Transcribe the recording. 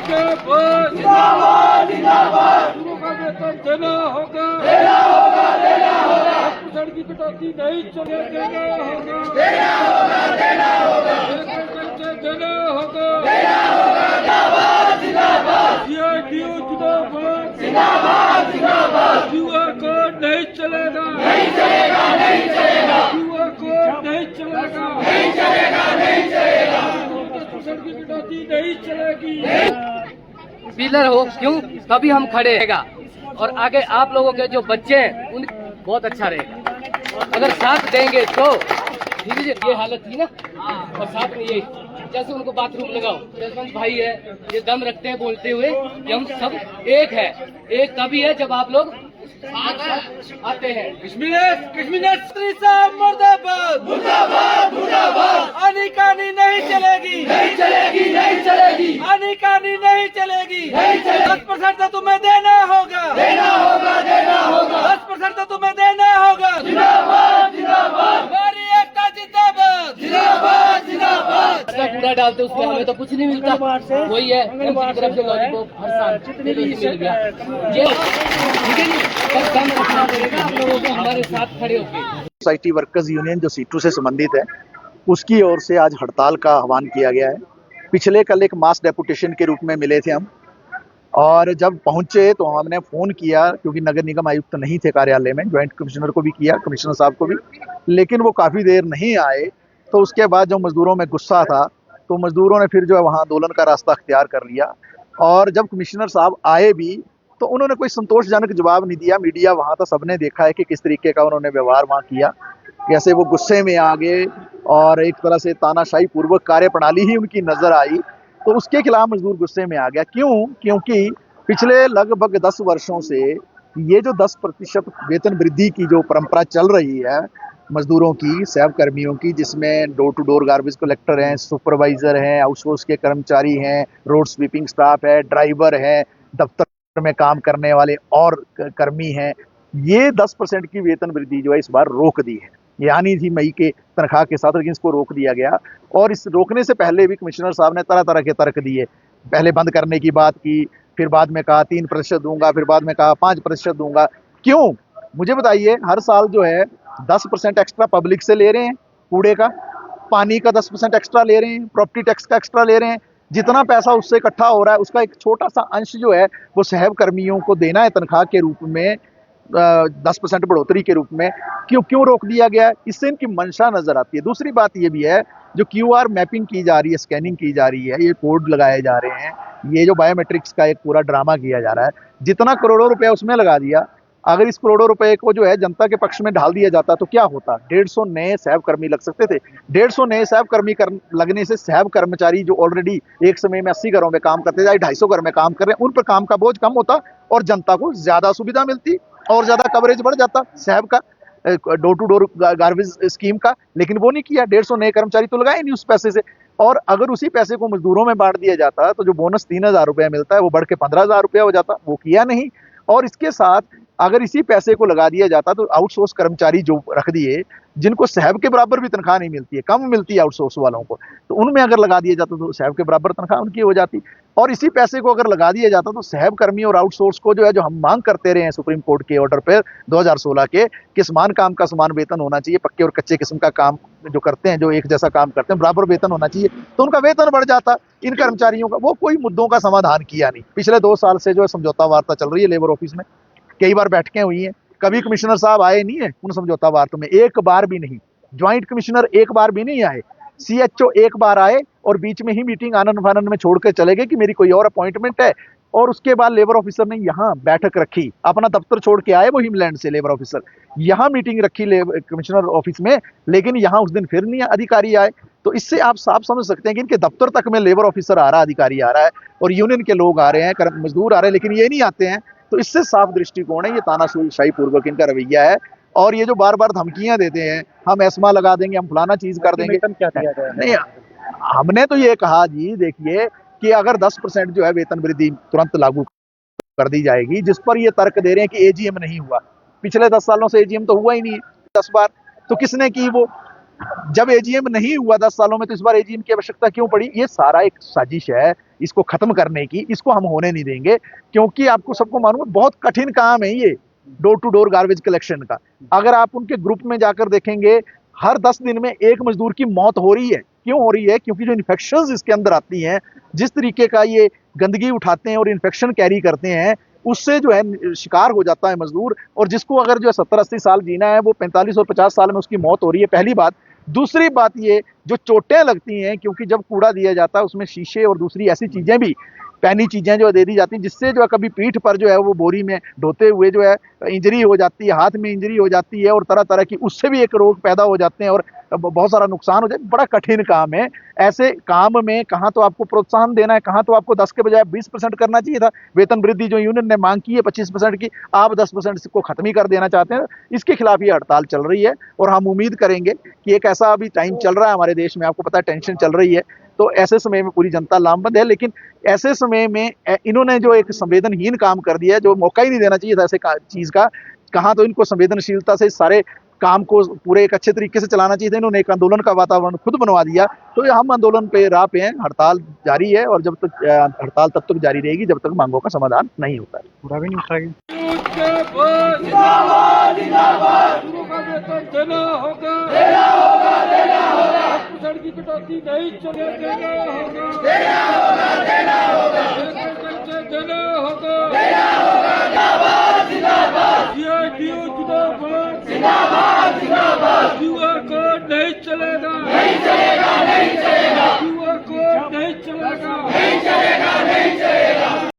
जिंदाबाद जिंदाबाद। शुरू का वेतन देना होगा, देना होगा, देना होगा। 10% की कटौती नहीं चले, देना होगा, देना होगा, देना होगा। देना होगा, देना होगा। जिंदाबाद जिंदाबाद। CITU जिंदाबाद जिंदाबाद जिंदाबाद। QR कोड नहीं चलेगा, नहीं चलेगा, नहीं चलेगा। QR कोड नहीं चलेगा, नहीं चलेगा, नहीं चलेगा। 10% की कटौती नहीं चलेगी। पिलर हो क्यों तभी हम खड़े रहेगा और आगे आप लोगों के जो बच्चे हैं उन बहुत अच्छा रहेगा। अगर साथ देंगे तो धीरे धीरे ये हालत थी ना, और साथ में ये जैसे उनको बाथरूम लगाओ, जसवंत भाई है ये दम रखते हैं बोलते हुए कि हम सब एक है। एक तभी है जब आप लोग आते हैं। मुर्दाबाद मुर्दाबाद मुर्दाबाद। आनी कहानी नहीं चलेगी, नहीं चलेगी, नहीं चलेगी। आनी कहानी नहीं चलेगी, नहीं चलेगी। 10% तो तुम्हें देना होगा, देना होगा, देना होगा। 10% तो तुम्हें देना होगा। जिंदाबाद जिंदाबाद। हमारी एकता जिंदाबाद जिंदाबाद जिंदाबाद। कूड़ा डालते उसमें हमें तो कुछ नहीं मिलता, वही है तरफ से लॉलीपॉप हर साल मिल गया। ये ठीक है, बस दम रखना पड़ेगा आप लोगों को हमारे साथ खड़े होकर। सोसाइटी वर्कर्स यूनियन जो सीटू से संबंधित है उसकी ओर से आज हड़ताल का आह्वान किया गया है। पिछले कल एक मास डेपुटेशन के रूप में मिले थे हम, और जब पहुंचे तो हमने फ़ोन किया क्योंकि नगर निगम आयुक्त नहीं थे कार्यालय में, ज्वाइंट कमिश्नर को भी किया, कमिश्नर साहब को भी, लेकिन वो काफ़ी देर नहीं आए। तो उसके बाद जो मज़दूरों में गुस्सा था तो मज़दूरों ने फिर जो है वहाँ आंदोलन का रास्ता अख्तियार कर लिया। और जब कमिश्नर साहब आए भी तो उन्होंने कोई संतोषजनक जवाब नहीं दिया। मीडिया वहाँ था, सबने देखा है कि किस तरीके का उन्होंने व्यवहार वहाँ किया, कैसे वो गुस्से में आ गए और एक तरह से तानाशाही पूर्वक कार्यप्रणाली ही उनकी नज़र आई। तो उसके खिलाफ मजदूर गुस्से में आ गया। क्यों? क्योंकि पिछले लगभग 10 वर्षों से ये जो 10% वेतन वृद्धि की जो परंपरा चल रही है मजदूरों की, सहब कर्मियों की, जिसमें door to door garbage collector हैं, सुपरवाइजर हैं, आउटसोर्स के कर्मचारी हैं, रोड स्वीपिंग स्टाफ है, ड्राइवर है, दफ्तर में काम करने वाले और कर्मी हैं, ये 10% की वेतन वृद्धि जो है इस बार रोक दी है। ये आनी थी मई के तनख्वाह के साथ, लेकिन इसको रोक दिया गया। और इस रोकने से पहले भी कमिश्नर साहब ने तरह तरह के तर्क दिए। पहले बंद करने की बात की, फिर बाद में कहा 3% दूंगा, फिर बाद में कहा 5% दूंगा। क्यों? मुझे बताइए, हर साल जो है 10% एक्स्ट्रा पब्लिक से ले रहे हैं, कूड़े का, पानी का 10% एक्स्ट्रा ले रहे हैं, प्रॉपर्टी टैक्स का एक्स्ट्रा ले रहे हैं। जितना पैसा उससे इकट्ठा हो रहा है उसका एक छोटा सा अंश जो है वो सहब कर्मियों को देना है तनख्वाह के रूप में, 10% बढ़ोतरी के रूप में। क्यों रोक दिया गया है? इससे इनकी मंशा नजर आती है। दूसरी बात ये भी है, जो QR मैपिंग की जा रही है, स्कैनिंग की जा रही है, ये कोड लगाए जा रहे हैं, ये जो बायोमेट्रिक्स का एक पूरा ड्रामा किया जा रहा है, जितना करोड़ों रुपया उसमें लगा दिया, अगर इस करोड़ों रुपए को जो है जनता के पक्ष में ढाल दिया जाता तो क्या होता? 150 नए सहब कर्मी लग सकते थे। 150 नए सहब कर्मी लगने से सहब कर्मचारी जो ऑलरेडी एक समय में 80 घरों में काम करते थे, 250 घर में काम कर रहे हैं, उन पर काम का बोझ कम होता और जनता को ज्यादा सुविधा मिलती और ज्यादा कवरेज बढ़ जाता सहब का, door to door garbage scheme का। लेकिन वो नहीं किया। 150 नए कर्मचारी तो लगाए नहीं उस पैसे से। और अगर उसी पैसे को मजदूरों में बांट दिया जाता तो जो बोनस 3000 रुपया मिलता है वो बढ़ के 15,000 रुपया हो जाता। वो किया नहीं। और इसके साथ अगर इसी पैसे को लगा दिया जाता तो आउटसोर्स कर्मचारी जो रख दिए, जिनको सहब के बराबर भी तनख्वाह नहीं मिलती है, कम मिलती है आउटसोर्स वालों को, तो उनमें अगर लगा दिया जाता तो सहब के बराबर तनख्वाह उनकी हो जाती। और इसी पैसे को अगर लगा दिया जाता तो सहब कर्मी और आउटसोर्स को जो है, जो हम मांग करते रहे हैं सुप्रीम कोर्ट के ऑर्डर पर 2016 के, कि समान काम का समान वेतन होना चाहिए, पक्के और कच्चे किस्म का काम जो करते हैं, जो एक जैसा काम करते हैं, बराबर वेतन होना चाहिए, तो उनका वेतन बढ़ जाता इन कर्मचारियों का। वो कोई मुद्दों का समाधान किया नहीं। पिछले 2 साल से जो है समझौता वार्ता चल रही है लेबर ऑफिस में, कई बार बैठकें हुई हैं, कभी कमिश्नर साहब आए नहीं है उन समझौता वार्ता में, एक बार भी नहीं। ज्वाइंट कमिश्नर एक बार भी नहीं आए। CHO एक बार आए और बीच में ही मीटिंग आनंद फानंद में छोड़ कर चले गए कि मेरी कोई और अपॉइंटमेंट है। और उसके बाद लेबर ऑफिसर ने यहाँ बैठक रखी, अपना दफ्तर छोड़ के आए वो हिमलैंड से लेबर ऑफिसर, यहाँ मीटिंग रखी कमिश्नर ऑफिस में, लेकिन यहाँ उस दिन फिर नहीं अधिकारी आए। तो इससे आप साफ समझ सकते हैं कि इनके दफ्तर तक में लेबर ऑफिसर आ रहा है, अधिकारी आ रहा है, और यूनियन के लोग आ रहे हैं, मजदूर आ रहे हैं, लेकिन ये नहीं आते हैं। तो इससे साफ दृष्टिकोण है, ये तानाशाही पूर्वक इनका रवैया है। और ये जो बार बार धमकियां देते हैं, हम एस्मा लगा देंगे, हम फलाना चीज कर देंगे, नहीं, हमने तो ये कहा जी, देखिए कि अगर 10% जो है वेतन वृद्धि तुरंत लागू कर दी जाएगी, जिस पर ये तर्क दे रहे हैं कि AGM नहीं हुआ, पिछले 10 सालों से AGM तो हुआ ही नहीं है 10 बार, तो किसने की वो? जब एजीएम नहीं हुआ 10 सालों में, तो इस बार एजीएम की आवश्यकता क्यों पड़ी? ये सारा एक साजिश है इसको खत्म करने की, इसको हम होने नहीं देंगे, क्योंकि आपको सबको मालूम है बहुत कठिन काम है ये door to door garbage collection का। अगर आप उनके ग्रुप में जाकर देखेंगे, हर 10 दिन में एक मजदूर की मौत हो रही है। क्यों हो रही है? क्योंकि जो इन्फेक्शंस इसके अंदर आती हैं, जिस तरीके का ये गंदगी उठाते हैं और इन्फेक्शन कैरी करते हैं, उससे जो है शिकार हो जाता है मजदूर। और जिसको अगर जो है 70-80 साल जीना है, वो 45 और 50 साल में उसकी मौत हो रही है, पहली बात। दूसरी बात ये, जो चोटें लगती हैं, क्योंकि जब कूड़ा दिया जाता है उसमें शीशे और दूसरी ऐसी चीजें भी, पैनी चीजें जो दे दी जाती हैं, जिससे जो है कभी पीठ पर जो है वो बोरी में ढोते हुए जो है इंजरी हो जाती है, हाथ में इंजरी हो जाती है, और तरह तरह की उससे भी एक रोग पैदा हो जाते हैं और बहुत सारा नुकसान हो जाए। बड़ा कठिन काम है। ऐसे काम में कहाँ तो आपको प्रोत्साहन देना है, कहाँ तो आपको 10 के बजाय 20% करना चाहिए था। वेतन वृद्धि जो यूनियन ने मांग की है 25% की, आप 10% को खत्म ही कर देना चाहते हैं। इसके खिलाफ ये हड़ताल चल रही है और हम उम्मीद करेंगे कि एक ऐसा अभी टाइम चल रहा है हमारे देश में, आपको पता है टेंशन चल रही है, तो ऐसे समय में पूरी जनता लामबंद है। लेकिन ऐसे समय में इन्होंने जो एक संवेदनहीन काम कर दिया है, जो मौका ही नहीं देना चाहिए था ऐसे चीज का, कहाँ तो इनको संवेदनशीलता से सारे काम को पूरे एक अच्छे तरीके से चलाना चाहिए था। इन्होंने एक आंदोलन का वातावरण खुद बनवा दिया। तो हम आंदोलन पे राह पे हैं, हड़ताल जारी है, और जब तक हड़ताल तब तक जारी रहेगी जब तक मांगों का समाधान नहीं होता है। पूरा भी नहीं उठाएगी। मजदूरों का वेतन देना होगा, देना होगा, देना होगा। 10% की कटौती नहीं चले, देना होगा, देना होगा, देना होगा। देना होगा, देना होगा।